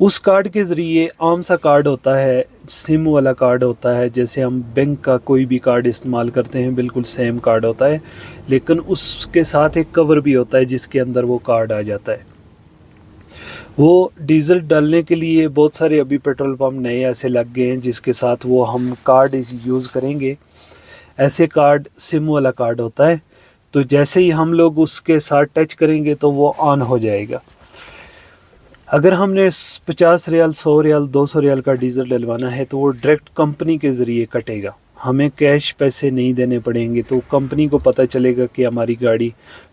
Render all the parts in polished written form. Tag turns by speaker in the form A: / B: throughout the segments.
A: اس card کے ذریعے عام سا کارڈ ہوتا ہے، سم والا کارڈ ہوتا ہے، جیسے ہم بینک کا کوئی بھی کارڈ استعمال کرتے ہیں بالکل سیم کارڈ ہوتا ہے، لیکن اس کے ساتھ ایک کور بھی ہوتا ہے جس کے اندر وہ کارڈ آ جاتا ہے۔ وہ ڈیزل ڈالنے کے لیے بہت سارے ابھی پیٹرول پمپ نئے ایسے لگ گئے ہیں جس کے ساتھ وہ ہم کارڈ یوز کریں گے، ایسے کارڈ سم والا کارڈ ہوتا ہے، تو جیسے ہی ہم لوگ اس کے ساتھ ٹچ کریں گے تو وہ آن ہو جائے گا۔ اگر ہم نے 50 ریال، 100 ریال، 200 ریال کا ڈیزل ڈلوانا ہے تو وہ ڈائریکٹ کمپنی کے ذریعے کٹے گا، ہمیں کیش پیسے نہیں دینے پڑیں گے، تو کمپنی کو پتہ چلے گا کہ ہماری گاڑی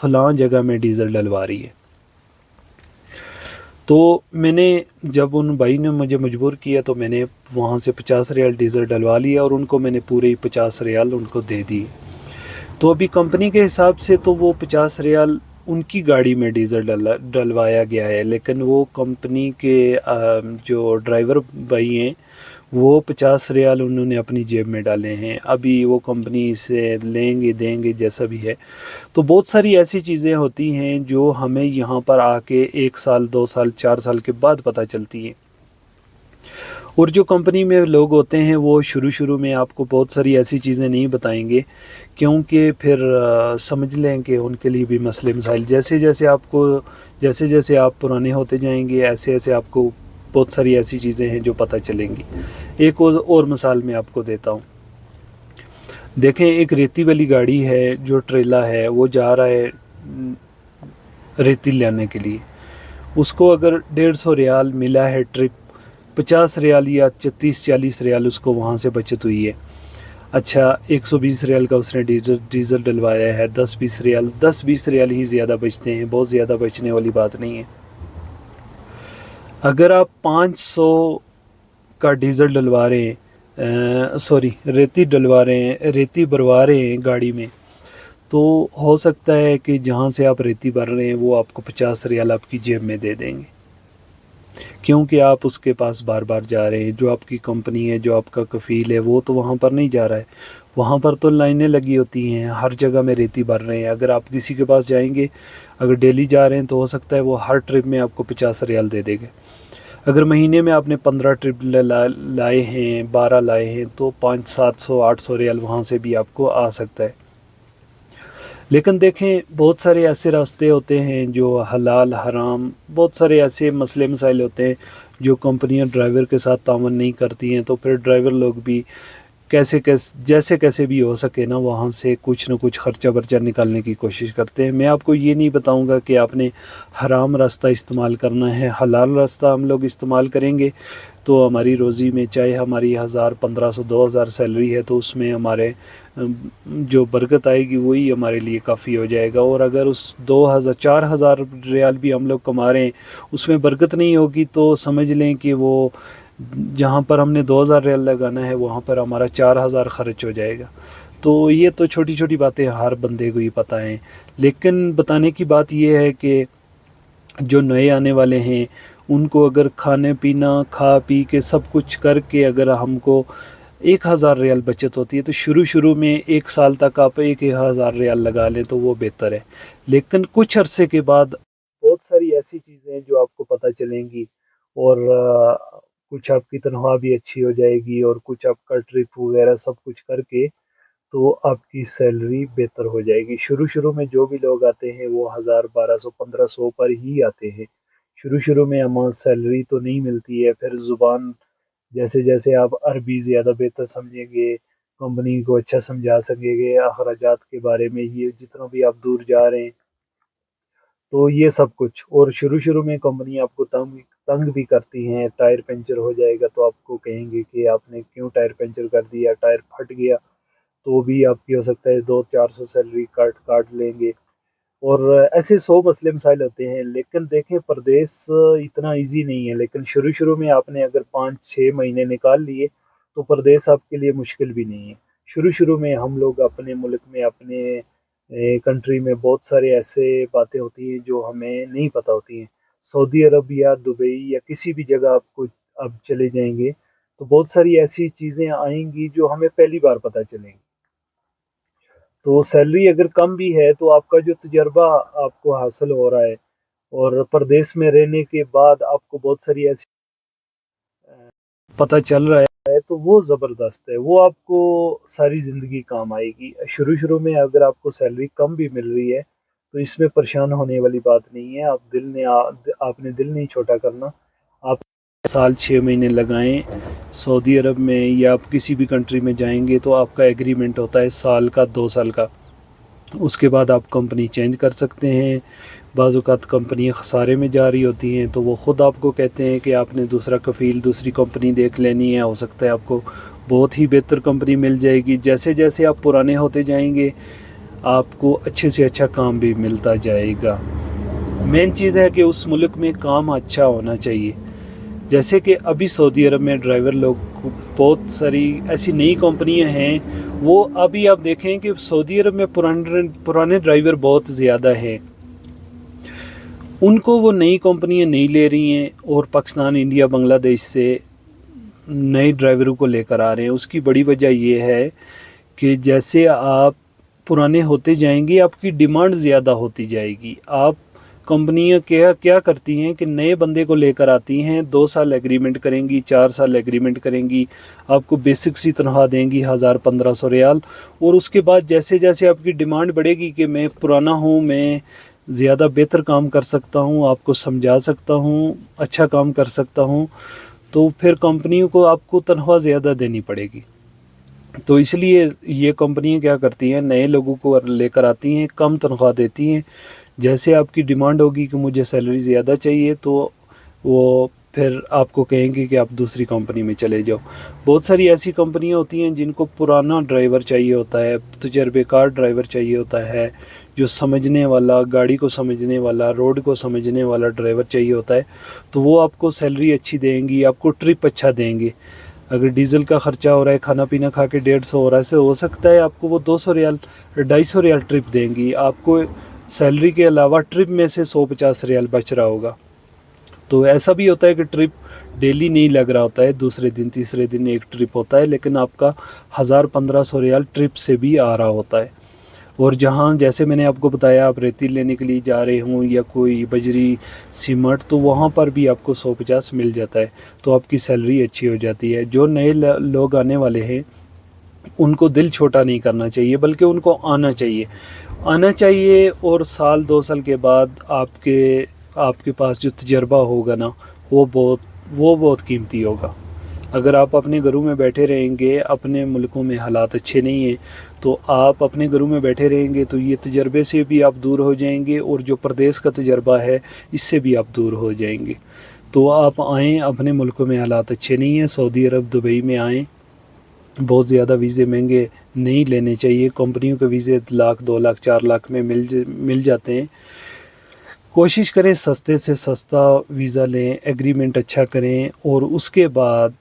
A: فلاں جگہ میں ڈیزل ڈلوا رہی ہے۔ تو میں نے جب ان بھائی نے مجھے مجبور کیا تو میں نے وہاں سے 50 ریال ڈیزل ڈلوا لیا اور ان کو میں نے پورے 50 ریال ان کو دے دی۔ تو ابھی کمپنی کے حساب سے تو وہ 50 ریال ان کی گاڑی میں ڈیزل ڈلوایا گیا ہے، لیکن وہ کمپنی کے جو ڈرائیور بھائی ہیں وہ 50 ریال انہوں نے اپنی جیب میں ڈالے ہیں، ابھی وہ کمپنی سے لیں گے دیں گے جیسا بھی ہے۔ تو بہت ساری ایسی چیزیں ہوتی ہیں جو ہمیں یہاں پر آ کے 1 سال، 2 سال، 4 سال کے بعد پتہ چلتی ہیں، اور جو کمپنی میں لوگ ہوتے ہیں وہ شروع میں آپ کو بہت ساری ایسی چیزیں نہیں بتائیں گے، کیونکہ پھر سمجھ لیں کہ ان کے لیے بھی مسئلے مسائل، جیسے جیسے آپ پرانے ہوتے جائیں گے ایسے ایسے آپ کو بہت ساری ایسی چیزیں ہیں جو پتہ چلیں گی۔ ایک اور مثال میں آپ کو دیتا ہوں، دیکھیں ایک ریتی والی گاڑی ہے جو ٹریلا ہے، وہ جا رہا ہے ریتی لانے کے لیے، اس کو اگر 150 ریال ملا ہے ٹرپ، 50 ریال یا 30-40 ریال اس کو وہاں سے بچت ہوئی ہے، اچھا 120 ریال کا اس نے ڈیزل ڈلوایا ہے، 10-20 ریال ہی زیادہ بچتے ہیں، بہت زیادہ بچنے والی بات نہیں ہے۔ اگر آپ 500 کا ڈیزل ڈلوا رہے ہیں، ریتی ڈلوا رہے ہیں، ریتی بھروا رہے ہیں گاڑی میں، تو ہو سکتا ہے کہ جہاں سے آپ ریتی بھر رہے ہیں وہ آپ کو 50 ریال آپ کی جیب میں دے دیں گے، کیونکہ آپ اس کے پاس بار بار جا رہے ہیں، جو آپ کی کمپنی ہے، جو آپ کا کفیل ہے، وہ تو وہاں پر نہیں جا رہا ہے، وہاں پر تو لائنیں لگی ہوتی ہیں، ہر جگہ میں ریتی بھر رہے ہیں۔ اگر آپ کسی کے پاس جائیں گے، اگر ڈیلی جا رہے ہیں، تو ہو سکتا ہے وہ ہر ٹرپ میں آپ کو 50 ریال دے دے گا۔ اگر مہینے میں آپ نے 15 ٹرپ لائے ہیں، 12 لائے ہیں، تو 500-700-800 ریال وہاں سے بھی آپ کو آ سکتا ہے۔ لیکن دیکھیں بہت سارے ایسے راستے ہوتے ہیں جو حلال حرام، بہت سارے ایسے مسئلے مسائل ہوتے ہیں جو کمپنیاں ڈرائیور کے ساتھ تعاون نہیں کرتی ہیں، تو پھر ڈرائیور لوگ بھی جیسے بھی ہو سکے نا وہاں سے کچھ نہ کچھ خرچہ برچہ نکالنے کی کوشش کرتے ہیں۔ میں آپ کو یہ نہیں بتاؤں گا کہ آپ نے حرام راستہ استعمال کرنا ہے، حلال راستہ ہم لوگ استعمال کریں گے تو ہماری روزی میں، چاہے ہماری 1000، 1500، 2000 سیلری ہے، تو اس میں ہمارے جو برکت آئے گی وہی ہمارے لیے کافی ہو جائے گا، اور اگر اس 2000، 4000 ریال بھی ہم لوگ کما رہے ہیں اس میں برکت نہیں ہوگی، تو سمجھ لیں کہ وہ جہاں پر ہم نے 2000 ریال لگانا ہے وہاں پر ہمارا 4000 خرچ ہو جائے گا۔ تو یہ تو چھوٹی چھوٹی باتیں ہر بندے کو ہی پتہ ہیں، لیکن بتانے کی بات یہ ہے کہ جو نئے آنے والے ہیں ان کو اگر کھانے پینا، کھا پی کے سب کچھ کر کے اگر ہم کو 1000 ریال بچت ہوتی ہے، تو شروع میں 1 سال تک آپ 1000 ریال لگا لیں تو وہ بہتر ہے، لیکن کچھ عرصے کے بعد بہت ساری ایسی چیزیں ہیں جو آپ کو پتہ چلیں گی، اور کچھ آپ کی تنخواہ بھی اچھی ہو جائے گی، اور کچھ آپ کا ٹرپ وغیرہ سب کچھ کر کے تو آپ کی سیلری بہتر ہو جائے گی۔ شروع میں جو بھی لوگ آتے ہیں وہ 1000، 1200، 1500 پر ہی آتے ہیں، شروع میں ہمیں سیلری تو نہیں ملتی ہے، پھر زبان جیسے جیسے آپ عربی زیادہ بہتر سمجھیں گے، کمپنی کو اچھا سمجھا سکیں گے اخراجات کے بارے میں، یہ جتنا بھی آپ دور جا رہے ہیں تو یہ سب کچھ، اور شروع میں کمپنی آپ کو تنگ بھی کرتی ہیں، ٹائر پنچر ہو جائے گا تو آپ کو کہیں گے کہ آپ نے کیوں ٹائر پنچر کر دیا، ٹائر پھٹ گیا تو بھی آپ کی ہو سکتا ہے 200-400 سیلری کاٹ لیں گے، اور ایسے 100 مسئلے مسائل ہوتے ہیں۔ لیکن دیکھیں پردیس اتنا ایزی نہیں ہے، لیکن شروع میں آپ نے اگر 5-6 مہینے نکال لیے تو پردیس آپ کے لیے مشکل بھی نہیں ہے۔ شروع میں ہم لوگ اپنے ملک میں، اپنے کنٹری میں بہت سارے ایسے باتیں ہوتی ہیں جو ہمیں نہیں پتہ ہوتی ہیں۔ سعودی عرب یا دبئی یا کسی بھی جگہ آپ کو اب چلے جائیں گے تو بہت ساری ایسی چیزیں آئیں گی جو ہمیں پہلی بار پتہ چلیں گی۔ تو سیلری اگر کم بھی ہے تو آپ کا جو تجربہ آپ کو حاصل ہو رہا ہے، اور پردیس میں رہنے کے بعد آپ کو بہت ساری ایسی پتہ چل رہا ہے تو وہ زبردست ہے، وہ آپ کو ساری زندگی کام آئے گی۔ شروع میں اگر آپ کو سیلری کم بھی مل رہی ہے تو اس میں پریشان ہونے والی بات نہیں ہے، آپ نے دل نہیں چھوٹا کرنا۔ آپ سال 6 مہینے لگائیں سعودی عرب میں یا آپ کسی بھی کنٹری میں جائیں گے تو آپ کا ایگریمنٹ ہوتا ہے سال کا، 2 سال کا، اس کے بعد آپ کمپنی چینج کر سکتے ہیں۔ بعض اوقات کمپنی خسارے میں جا رہی ہوتی ہیں تو وہ خود آپ کو کہتے ہیں کہ آپ نے دوسرا کفیل، دوسری کمپنی دیکھ لینی ہے، ہو سکتا ہے آپ کو بہت ہی بہتر کمپنی مل جائے گی۔ جیسے جیسے آپ پرانے ہوتے جائیں گے آپ کو اچھے سے اچھا کام بھی ملتا جائے گا۔ مین چیز ہے کہ اس ملک میں کام اچھا ہونا چاہیے۔ جیسے کہ ابھی سعودی عرب میں ڈرائیور لوگ، بہت ساری ایسی نئی کمپنیاں ہیں، وہ ابھی آپ دیکھیں کہ سعودی عرب میں پرانے ڈرائیور بہت زیادہ ہیں، ان کو وہ نئی کمپنیاں نہیں لے رہی ہیں اور پاکستان، انڈیا، بنگلہ دیش سے نئے ڈرائیوروں کو لے کر آ رہے ہیں۔ اس کی بڑی وجہ یہ ہے کہ جیسے آپ پرانے ہوتے جائیں گے آپ کی ڈیمانڈ زیادہ ہوتی جائے گی۔ آپ کمپنیاں کیا کرتی ہیں کہ نئے بندے کو لے کر آتی ہیں، 2 سال ایگریمنٹ کریں گی، 4 سال ایگریمنٹ کریں گی، آپ کو بیسک سی تنخواہ دیں گی 1500 ریال، اور اس کے بعد جیسے جیسے آپ کی ڈیمانڈ بڑھے گی کہ میں پرانا ہوں، میں زیادہ بہتر کام کر سکتا ہوں، آپ کو سمجھا سکتا ہوں، اچھا کام کر سکتا ہوں، تو پھر کمپنیوں کو آپ کو تنخواہ زیادہ دینی پڑے گی۔ تو اس لیے یہ کمپنیاں کیا کرتی ہیں، نئے لوگوں کو لے کر آتی ہیں، کم تنخواہ دیتی ہیں۔ جیسے آپ کی ڈیمانڈ ہوگی کہ مجھے سیلری زیادہ چاہیے تو وہ پھر آپ کو کہیں گے کہ آپ دوسری کمپنی میں چلے جاؤ۔ بہت ساری ایسی کمپنیاں ہوتی ہیں جن کو پرانا ڈرائیور چاہیے ہوتا ہے، تجربے کار ڈرائیور چاہیے ہوتا ہے، جو سمجھنے والا، گاڑی کو سمجھنے والا، روڈ کو سمجھنے والا ڈرائیور چاہیے ہوتا ہے، تو وہ آپ کو سیلری اچھی دیں گی، آپ کو ٹرپ اچھا دیں گے۔ اگر ڈیزل کا خرچہ ہو رہا ہے، کھانا پینا کھا کے 150 ہو رہا ہے، ہو سکتا ہے آپ کو وہ 200 ریال، 250 ریال ٹرپ دیں گی، آپ کو سیلری کے علاوہ ٹرپ میں سے 150 ریال بچ رہا ہوگا۔ تو ایسا بھی ہوتا ہے کہ ٹرپ ڈیلی نہیں لگ رہا ہوتا ہے، دوسرے دن تیسرے دن ایک ٹرپ ہوتا ہے، لیکن آپ کا 1500 ریال ٹرپ سے بھی آ رہا ہوتا ہے۔ اور جہاں جیسے میں نے آپ کو بتایا آپ ریتی لینے کے لیے جا رہے ہوں یا کوئی بجری، سیمنٹ، تو وہاں پر بھی آپ کو 150 مل جاتا ہے، تو آپ کی سیلری اچھی ہو جاتی ہے۔ جو نئے لوگ آنے والے ہیں ان کو دل چھوٹا نہیں کرنا چاہیے، بلکہ ان کو آنا چاہیے، اور سال 2 سال کے بعد آپ کے پاس جو تجربہ ہوگا نا وہ بہت قیمتی ہوگا۔ اگر آپ اپنے گھروں میں بیٹھے رہیں گے، اپنے ملکوں میں حالات اچھے نہیں ہیں، تو آپ اپنے گھروں میں بیٹھے رہیں گے تو یہ تجربے سے بھی آپ دور ہو جائیں گے، اور جو پردیس کا تجربہ ہے اس سے بھی آپ دور ہو جائیں گے۔ تو آپ آئیں، اپنے ملکوں میں حالات اچھے نہیں ہیں، سعودی عرب، دبئی میں آئیں۔ بہت زیادہ ویزے مہنگے نہیں لینے چاہیے، کمپنیوں کے ویزے 1 لاکھ، 2 لاکھ، 4 لاکھ میں مل جاتے ہیں۔ کوشش کریں سستے سے سستا ویزا لیں، ایگریمنٹ اچھا کریں، اور اس کے بعد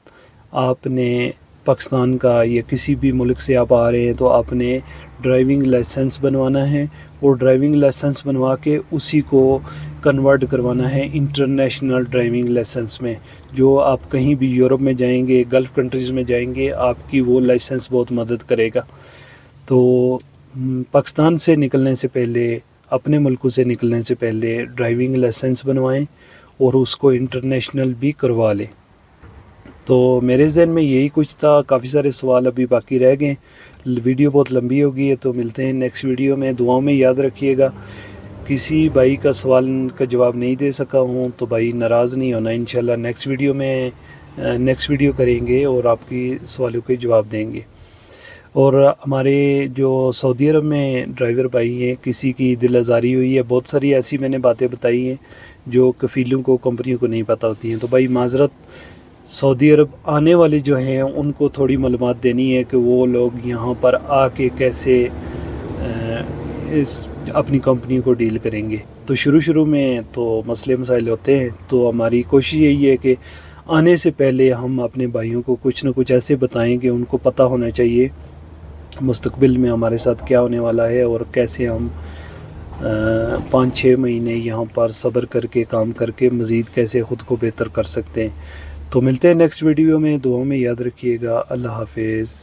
A: آپ نے پاکستان کا یا کسی بھی ملک سے آپ آ رہے ہیں تو آپ نے ڈرائیونگ لائسنس بنوانا ہے، اور ڈرائیونگ لائسنس بنوا کے اسی کو کنورٹ کروانا ہے انٹرنیشنل ڈرائیونگ لائسنس میں۔ جو آپ کہیں بھی یورپ میں جائیں گے، گلف کنٹریز میں جائیں گے، آپ کی وہ لائسنس بہت مدد کرے گا۔ تو پاکستان سے نکلنے سے پہلے، اپنے ملکوں سے نکلنے سے پہلے ڈرائیونگ لائسنس بنوائیں اور اس کو انٹرنیشنل بھی کروا لیں۔ تو میرے ذہن میں یہی کچھ تھا، کافی سارے سوال ابھی باقی رہ گئے، ویڈیو بہت لمبی ہو گئی ہے، تو ملتے ہیں نیکسٹ ویڈیو میں۔ دعاؤں میں یاد رکھیے گا، کسی بھائی کا سوال کا جواب نہیں دے سکا ہوں تو بھائی ناراض نہیں ہونا، انشاءاللہ نیکسٹ ویڈیو کریں گے اور آپ کی سوالوں کے جواب دیں گے۔ اور ہمارے جو سعودی عرب میں ڈرائیور بھائی ہیں، کسی کی دل آزاری ہوئی ہے، بہت ساری ایسی میں نے باتیں بتائی ہیں جو کفیلوں کو، کمپنیوں کو نہیں پتہ ہوتی ہیں، تو بھائی معذرت، سعودی عرب آنے والے جو ہیں ان کو تھوڑی معلومات دینی ہے کہ وہ لوگ یہاں پر آ کے کیسے اپنی کمپنی کو ڈیل کریں گے۔ تو شروع میں تو مسئلے مسائل ہوتے ہیں، تو ہماری کوشش یہی ہے کہ آنے سے پہلے ہم اپنے بھائیوں کو کچھ نہ کچھ ایسے بتائیں کہ ان کو پتہ ہونا چاہیے مستقبل میں ہمارے ساتھ کیا ہونے والا ہے، اور کیسے ہم 5-6 مہینے یہاں پر صبر کر کے کام کر کے مزید کیسے خود کو بہتر کر سکتے ہیں۔ تو ملتے ہیں نیکسٹ ویڈیو میں، دعاؤں میں یاد رکھیے گا۔ اللہ حافظ۔